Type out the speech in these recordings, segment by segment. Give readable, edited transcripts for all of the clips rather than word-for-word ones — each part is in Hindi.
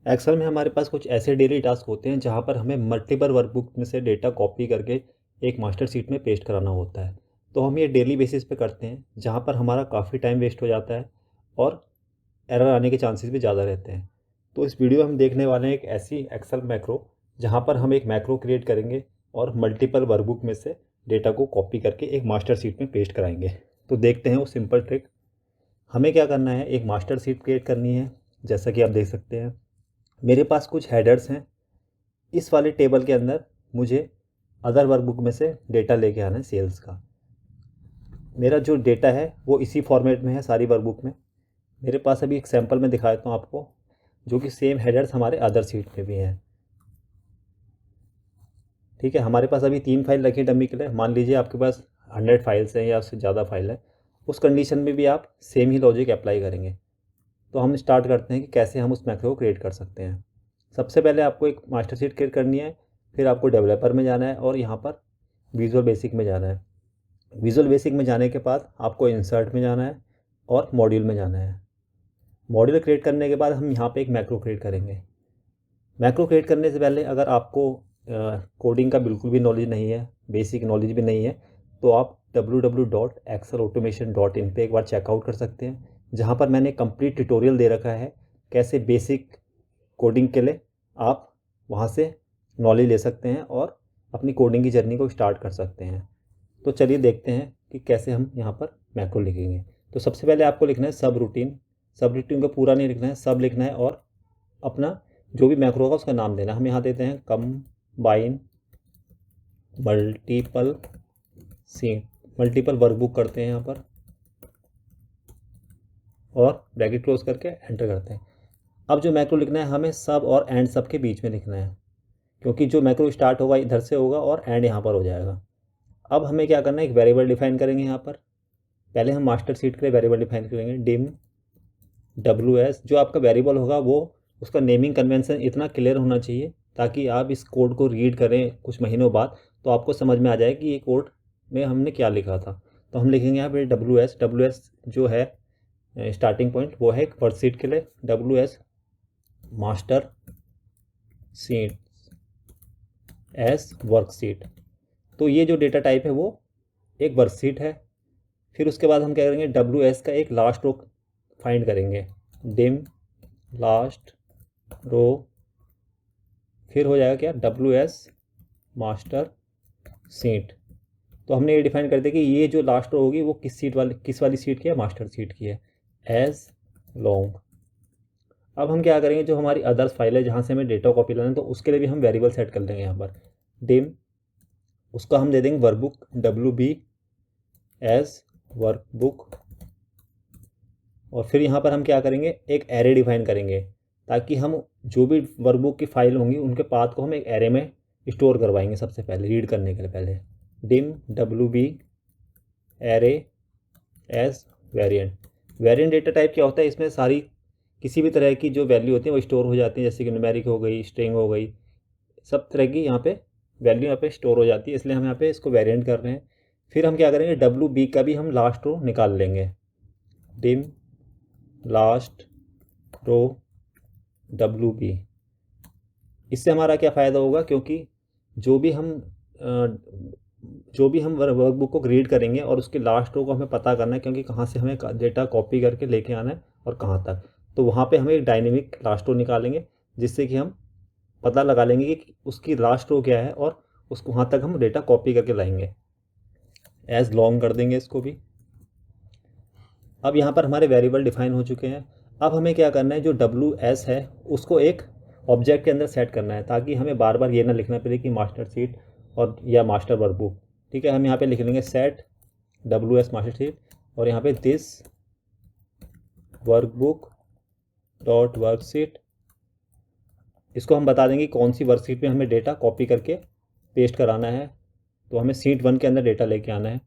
एक्सेल में हमारे पास कुछ ऐसे डेली टास्क होते हैं जहाँ पर हमें मल्टीपल वर्कबुक में से डेटा कॉपी करके एक मास्टर शीट में पेस्ट कराना होता है। तो हम ये डेली बेसिस पे करते हैं, जहाँ पर हमारा काफ़ी टाइम वेस्ट हो जाता है और एरर आने के चांसेस भी ज़्यादा रहते हैं। तो इस वीडियो में हम देखने वाले हैं एक ऐसी एक्सेल मैक्रो जहाँ पर हम एक मैक्रो क्रिएट करेंगे और मल्टीपल वर्कबुक में से डेटा को कॉपी करके एक मास्टर शीट में पेस्ट कराएंगे। तो देखते हैं वो सिंपल ट्रिक। हमें क्या करना है, एक मास्टर शीट क्रिएट करनी है। जैसा कि आप देख सकते हैं मेरे पास कुछ हेडर्स हैं। इस वाले टेबल के अंदर मुझे अदर वर्कबुक में से डेटा लेके आना है सेल्स का। मेरा जो डेटा है वो इसी फॉर्मेट में है सारी वर्कबुक में। मेरे पास अभी एक सैम्पल में दिखा देता हूँ आपको, जो कि सेम हेडर्स हमारे अदर सीट में भी हैं। ठीक है, हमारे पास अभी 3 फाइल रखी डमी के लिए। मान लीजिए आपके पास 100 फाइल्स हैं या उससे ज़्यादा फाइल है, उस कंडीशन में भी आप सेम ही लॉजिक अप्लाई करेंगे। तो हम स्टार्ट करते हैं कि कैसे हम उस मैक्रो को क्रिएट कर सकते हैं। सबसे पहले आपको एक मास्टर शीट क्रिएट करनी है, फिर आपको डेवलपर में जाना है और यहाँ पर विजुअल बेसिक में जाना है। विजुअल बेसिक में जाने के बाद आपको इंसर्ट में जाना है और मॉड्यूल में जाना है। मॉड्यूल क्रिएट करने के बाद हम यहाँ पे एक मैक्रो क्रिएट करेंगे। मैक्रो क्रिएट करने से पहले अगर आपको कोडिंग का बिल्कुल भी नॉलेज नहीं है, बेसिक नॉलेज भी नहीं है, तो आप www.excelautomation.in पे एक बार चेकआउट कर सकते हैं, जहाँ पर मैंने कंप्लीट ट्यूटोरियल दे रखा है कैसे बेसिक कोडिंग के लिए आप वहाँ से नॉलेज ले सकते हैं और अपनी कोडिंग की जर्नी को स्टार्ट कर सकते हैं। तो चलिए देखते हैं कि कैसे हम यहाँ पर मैक्रो लिखेंगे। तो सबसे पहले आपको लिखना है सब रूटीन। सब रूटीन को पूरा नहीं लिखना है, सब लिखना है और अपना जो भी मैक्रो होगा उसका नाम देना। हम यहाँ देते हैं combine multiple seat, multiple workbook करते हैं यहाँ पर और ब्रैकेट क्लोज करके एंटर करते हैं। अब जो मैक्रो लिखना है हमें सब और एंड सब के बीच में लिखना है, क्योंकि जो मैक्रो स्टार्ट होगा इधर से होगा और एंड यहाँ पर हो जाएगा। अब हमें क्या करना है, एक वेरिएबल डिफाइन करेंगे यहाँ पर। पहले हम मास्टर सीट के लिए वेरिएबल डिफाइन करेंगे, डिम WS। जो आपका वेरिएबल होगा वो उसका नेमिंग कन्वेंशन इतना क्लियर होना चाहिए ताकि आप इस कोड को रीड करें कुछ महीनों बाद तो आपको समझ में आ जाए कि ये कोड में हमने क्या लिखा था। तो हम लिखेंगे यहाँ पे WS जो है स्टार्टिंग पॉइंट, वो है एक वर्कशीट के लिए WS master seat S worksheet. तो ये जो डेटा टाइप है वो एक वर्कशीट है। फिर उसके बाद हम क्या करेंगे, WS का एक लास्ट रो फाइंड करेंगे, डिम लास्ट रो। फिर हो जाएगा क्या, WS मास्टर सीट। तो हमने ये डिफाइन कर दिया कि ये जो लास्ट रो होगी वो किस वाली सीट की है, मास्टर सीट की है, एज लॉन्ग। अब हम क्या करेंगे, जो हमारी अदर्स फाइल है जहाँ से हमें डेटा कॉपी लेना है, तो उसके लिए भी हम वेरिएबल सेट कर देंगे यहाँ पर। डिम, उसका हम दे देंगे वर्कबुक WB एज वर्कबुक। और फिर यहाँ पर हम क्या करेंगे, एक एरे डिफाइन करेंगे ताकि हम जो भी वर्कबुक की फाइल होंगी उनके पाथ को हम एक एरे में स्टोर करवाएंगे सबसे पहले रीड करने के लिए। पहले dim WB array as variant. Variant data type क्या होता है, इसमें सारी किसी भी तरह की जो वैल्यू होती है वो स्टोर हो जाती है, जैसे कि न्यूमेरिक हो गई, स्ट्रिंग हो गई, सब तरह की यहाँ पे वैल्यू यहाँ पे स्टोर हो जाती है, इसलिए हम यहाँ पे इसको वेरिएंट कर रहे हैं। फिर हम क्या करेंगे, WB का भी हम लास्ट रो निकाल लेंगे, डिम लास्ट रो WB। इससे हमारा क्या फ़ायदा होगा, क्योंकि जो भी हम वर्कबुक को रीड करेंगे और उसके लास्ट रो को हमें पता करना है, क्योंकि कहाँ से हमें डेटा कॉपी करके लेके आना है और कहाँ तक। तो वहाँ पे हम एक डायनेमिक लास्ट रो निकालेंगे, जिससे कि हम पता लगा लेंगे कि उसकी लास्ट रो क्या है और उसको वहाँ तक हम डेटा कॉपी करके लाएंगे। एज लॉन्ग कर देंगे इसको भी। अब यहाँ पर हमारे वेरिएबल डिफाइन हो चुके हैं। अब हमें क्या करना है, जो WS है उसको एक ऑब्जेक्ट के अंदर सेट करना है, ताकि हमें बार बार ये ना लिखना पड़े कि मास्टर सीट और या मास्टर वर्कबुक। ठीक है, हम यहाँ पे लिख लेंगे सेट WS मास्टर सीट और यहाँ पे दिस वर्कबुक डॉट वर्कशीट। इसको हम बता देंगे कौन सी वर्कशीट में हमें डेटा कॉपी करके पेस्ट कराना है। तो हमें सीट 1 के अंदर डेटा लेके आना है।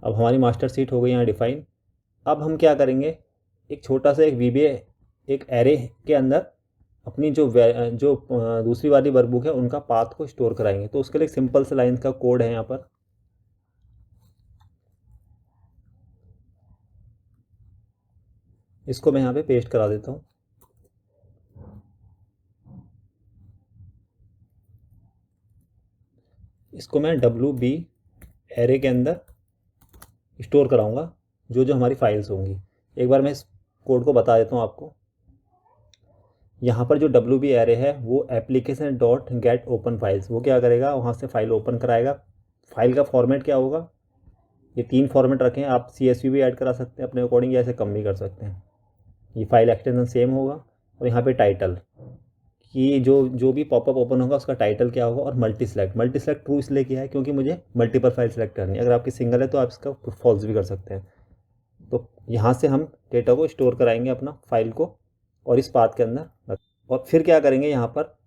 अब हमारी मास्टर सीट हो गई यहाँ डिफाइन। अब हम क्या करेंगे, एक छोटा सा एक VBA एक एरे के अंदर अपनी जो दूसरी वाली वर्कबुक है उनका पाथ को स्टोर कराएंगे। तो उसके लिए एक सिंपल सा लाइन का कोड है यहाँ पर। इसको मैं यहाँ पे पेस्ट करा देता हूँ। इसको मैं WB एरे के अंदर स्टोर कराऊंगा जो जो हमारी फाइल्स होंगी। एक बार मैं इस कोड को बता देता हूँ आपको। यहाँ पर जो WB एरे है वो application dot gate open files, वो क्या करेगा, वहाँ से फाइल ओपन कराएगा। फाइल का फॉर्मेट क्या होगा, ये 3 फॉर्मेट रखें, आप CSV भी ऐड करा सकते हैं अपने अकॉर्डिंग, या ऐसे कम भी कर सकते हैं। ये फाइल एक्सटेंशन सेम होगा। और यहाँ पे टाइटल कि जो भी पॉपअप ओपन होगा उसका टाइटल क्या होगा। और मल्टी सेलेक्ट ट्रू इसलिए किया है क्योंकि मुझे मल्टीपल फाइल सेलेक्ट करनी है। अगर आपकी सिंगल है तो आप इसका फॉल्स भी कर सकते हैं। तो यहाँ से हम डेटा को स्टोर कराएंगे अपना फाइल को और इस पाथ के अंदर। और फिर क्या करेंगे, यहाँ पर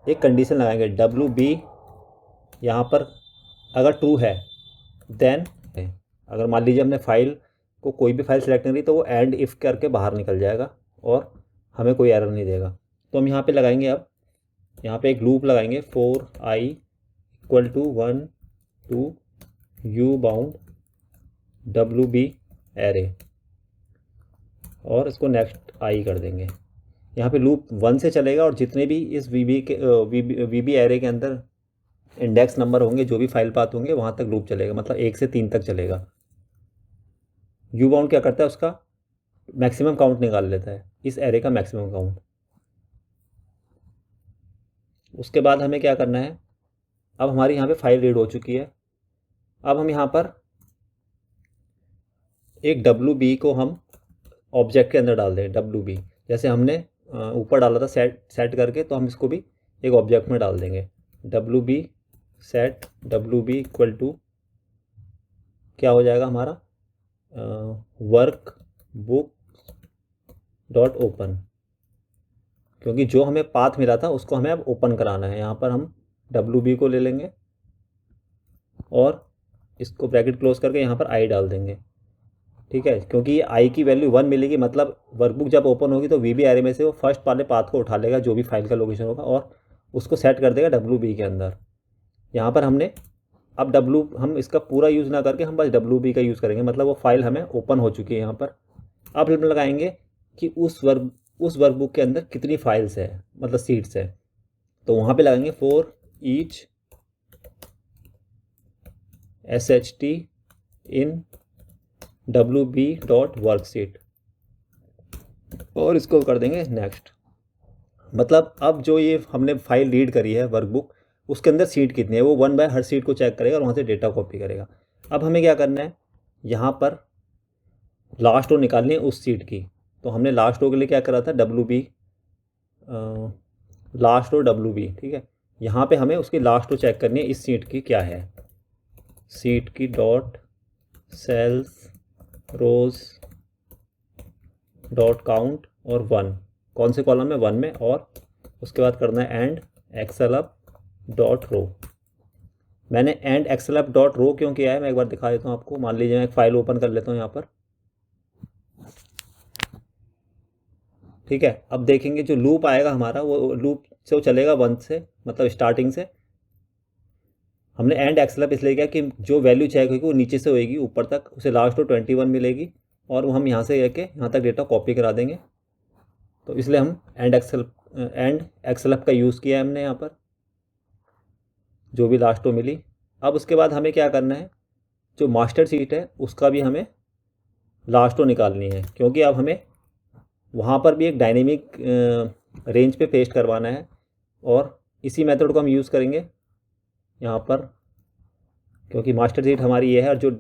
एक कंडीशन लगाएंगे WB, यहाँ पर अगर ट्रू है देन, अगर मान लीजिए हमने फाइल को कोई भी फाइल सेलेक्ट नहीं करी तो वो एंड इफ़ करके बाहर निकल जाएगा और हमें कोई एरर नहीं देगा। तो हम यहाँ पे लगाएंगे, अब यहाँ पे एक लूप लगाएंगे for I = 1 to u bound WB array, और इसको नेक्स्ट I कर देंगे। यहाँ पे लूप 1 से चलेगा और जितने भी इस VB एरे के अंदर इंडेक्स नंबर होंगे, जो भी फाइल पाथ होंगे, वहाँ तक लूप चलेगा, मतलब 1 से 3 तक चलेगा। यू बाउंड क्या करता है, उसका मैक्सिमम काउंट निकाल लेता है, इस एरे का मैक्सिमम काउंट। उसके बाद हमें क्या करना है, अब हमारी यहाँ पे फाइल रीड हो चुकी है। अब हम यहाँ पर एक WB को हम ऑब्जेक्ट के अंदर डाल दें। WB जैसे हमने ऊपर डाला था सेट करके, तो हम इसको भी एक ऑब्जेक्ट में डाल देंगे। WB सेट WB = क्या हो जाएगा हमारा, वर्क बुक डॉट ओपन, क्योंकि जो हमें पाथ मिला था उसको हमें अब ओपन कराना है। यहाँ पर हम WB को ले लेंगे और इसको ब्रैकेट क्लोज करके यहाँ पर I डाल देंगे। ठीक है, क्योंकि ये I की वैल्यू 1 मिलेगी, मतलब वर्कबुक जब ओपन होगी तो VB एरे में से वो फर्स्ट वाले पाथ को उठा लेगा जो भी फाइल का लोकेशन होगा और उसको सेट कर देगा WB के अंदर। यहाँ पर हमने अब हम इसका पूरा यूज़ ना करके हम बस WB का यूज़ करेंगे, मतलब वो फाइल हमें ओपन हो चुकी है यहाँ पर। अब हम लगाएंगे कि उस वर्कबुक के अंदर कितनी फाइल्स है, मतलब सीट्स है। तो वहाँ पे लगाएंगे for each SHT in WB.worksheet और इसको कर देंगे नेक्स्ट। मतलब अब जो ये हमने फाइल रीड करी है वर्कबुक, उसके अंदर सीट कितनी है, वो 1 बाय हर सीट को चेक करेगा और वहाँ से डेटा कॉपी करेगा। अब हमें क्या करना है, यहाँ पर लास्ट रो निकालनी है उस सीट की। तो हमने लास्ट रो के लिए क्या करा था, WB लास्ट रो WB। ठीक है, यहाँ पे हमें उसकी लास्ट रो चेक करनी है, इस सीट की क्या है, सीट की डॉट सेल्स रोज डॉट काउंट और 1, कौन से कॉलम में, 1 में। और उसके बाद करना है एंड एक्सएलअप डॉट रो। मैंने एंड एक्सएलअप डॉट रो क्यों किया है, मैं एक बार दिखा देता हूँ आपको। मान लीजिए मैं एक फाइल ओपन कर लेता हूँ यहाँ पर। ठीक है, अब देखेंगे जो लूप आएगा हमारा, वो लूप से वो चलेगा 1 से, मतलब स्टार्टिंग से। हमने एंड एक्सएलअप इसलिए किया कि जो वैल्यू चेक होगी वो नीचे से होगी ऊपर तक, उसे लास्ट रो 21 मिलेगी और वो हम यहाँ से लेके यहाँ तक डेटा कॉपी करा देंगे। तो इसलिए हम एंड एक्सएलअप का यूज़ किया है हमने यहाँ पर, जो भी लास्ट रो मिली। अब उसके बाद हमें क्या करना है, जो मास्टर सीट है उसका भी हमें लास्ट रो निकालनी है, क्योंकि अब हमें वहाँ पर भी एक डायनेमिक रेंज पे पेस्ट करवाना है। और इसी मेथड को हम यूज़ करेंगे यहाँ पर, क्योंकि मास्टर सीट हमारी ये है। और जो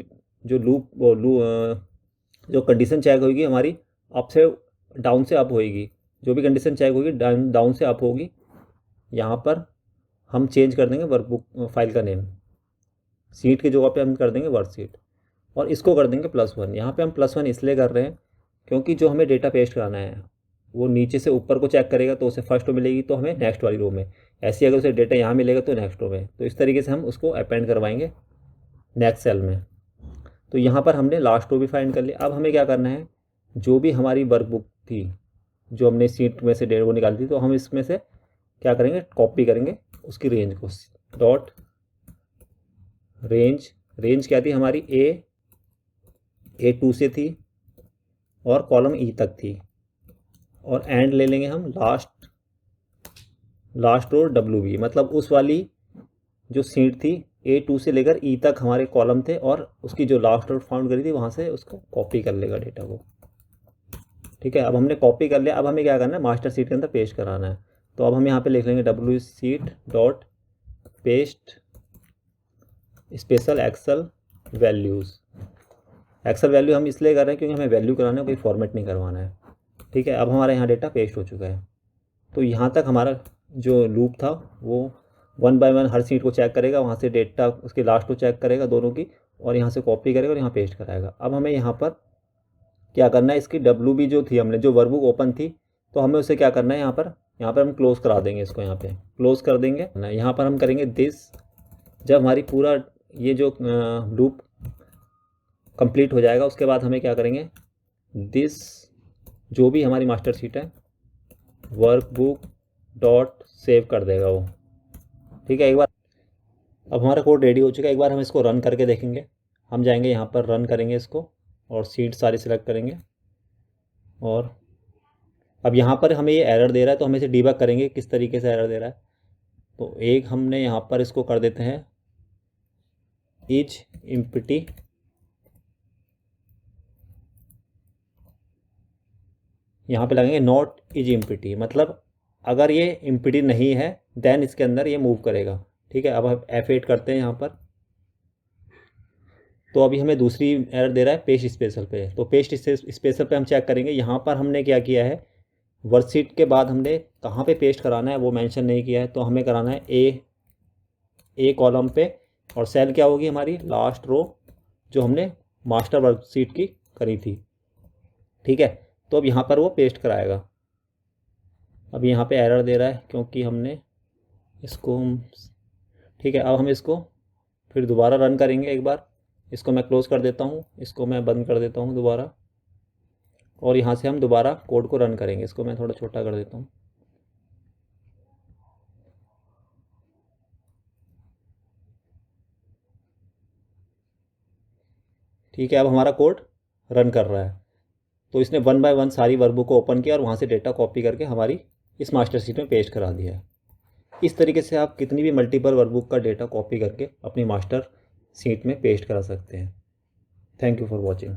जो कंडीशन चेक होगी हमारी अप से डाउन से अप होगी, जो भी कंडीशन चेक होगी डाउन से अप होगी। यहाँ पर हम चेंज कर देंगे वर्कबुक फाइल का नेम, सीट की जगह पे हम कर देंगे वर्कशीट और इसको कर देंगे +1। यहाँ पे हम +1 इसलिए कर रहे हैं क्योंकि जो हमें डेटा पेस्ट कराना है वो नीचे से ऊपर को चेक करेगा, तो उसे फर्स्ट रो मिलेगी तो हमें नेक्स्ट वाली रो में, ऐसे अगर उसे डेटा यहाँ मिलेगा तो नेक्स्ट रो में। तो इस तरीके से हम उसको अपेंड करवाएंगे नेक्स्ट सेल में। तो यहाँ पर हमने लास्ट रो भी फाइंड कर लिया। अब हमें क्या करना है, जो भी हमारी वर्कबुक थी जो हमने सीट में से डेढ़ वो निकाली थी, तो हम इसमें से क्या करेंगे, कॉपी करेंगे उसकी रेंज को। डॉट रेंज क्या थी हमारी, A2 से थी और कॉलम E तक थी। और एंड ले लेंगे हम लास्ट रो WB, मतलब उस वाली जो सीट थी A2 से लेकर E तक हमारे कॉलम थे और उसकी जो लास्ट रो फाउंड करी थी वहाँ से उसको कॉपी कर लेगा डेटा को। ठीक है, अब हमने कॉपी कर लिया। अब हमें क्या करना है, मास्टर शीट के अंदर पेस्ट कराना है। तो अब हम यहाँ पे लिख लेंगे wsheet.paste special excel values. Excel value हम इसलिए कर रहे हैं क्योंकि हमें वैल्यू कराना है, कोई फॉर्मेट नहीं करवाना है। ठीक है, अब हमारे यहाँ डेटा पेस्ट हो चुका है। तो यहाँ तक हमारा जो लूप था वो 1 बाय 1 हर सीट को चेक करेगा, वहाँ से डेटा उसके लास्ट को चेक करेगा दोनों की, और यहाँ से कॉपी करेगा और यहाँ पेस्ट कराएगा। अब हमें यहाँ पर क्या करना है, इसकी WB जो थी, हमने जो वर्कबुक ओपन थी, तो हमें उसे क्या करना है, यहाँ पर हम क्लोज़ करा देंगे इसको। यहाँ पे क्लोज़ कर देंगे ना, यहाँ पर हम करेंगे दिस। जब हमारी पूरा ये जो लूप कंप्लीट हो जाएगा उसके बाद हमें क्या करेंगे, दिस जो भी हमारी मास्टर शीट है वर्कबुक डॉट सेव कर देगा वो। ठीक है, एक बार अब हमारा कोड रेडी हो चुका है। एक बार हम इसको रन करके देखेंगे। हम जाएंगे यहाँ पर, रन करेंगे इसको और सीट सारी सिलेक्ट करेंगे। और अब यहाँ पर हमें ये एरर दे रहा है, तो हम इसे डिबग करेंगे किस तरीके से एरर दे रहा है। तो एक हमने यहाँ पर इसको कर देते हैं इज एम्प्टी, यहाँ पे लगेंगे नॉट इज एम्प्टी, मतलब अगर ये एम्प्टी नहीं है देन इसके अंदर ये मूव करेगा। ठीक है, अब हम F8 करते हैं यहाँ पर। तो अभी हमें दूसरी एरर दे रहा है पेस्ट स्पेशल पे। तो पेस्ट स्पेशल पे हम चेक करेंगे। यहाँ पर हमने क्या किया है, वर्कशीट के बाद हमने कहाँ पे पेस्ट कराना है वो मेंशन नहीं किया है। तो हमें कराना है ए कॉलम पे, और सेल क्या होगी हमारी, लास्ट रो जो हमने मास्टर वर्कशीट की करी थी। ठीक है, तो अब यहाँ पर वो पेस्ट कराएगा। अब यहाँ पे एरर दे रहा है क्योंकि हमने इसको, ठीक है, अब हम इसको फिर दोबारा रन करेंगे एक बार। इसको मैं क्लोज़ कर देता हूँ, इसको मैं बंद कर देता हूँ दोबारा, और यहाँ से हम दोबारा कोड को रन करेंगे। इसको मैं थोड़ा छोटा कर देता हूँ। ठीक है, अब हमारा कोड रन कर रहा है। तो इसने 1 बाय 1 सारी वर्कबुक को ओपन किया और वहाँ से डेटा कॉपी करके हमारी इस मास्टर शीट में पेस्ट करा दिया है। इस तरीके से आप कितनी भी मल्टीपल वर्कबुक का डेटा कॉपी करके अपनी मास्टर शीट में पेस्ट करा सकते हैं। Thank you for watching.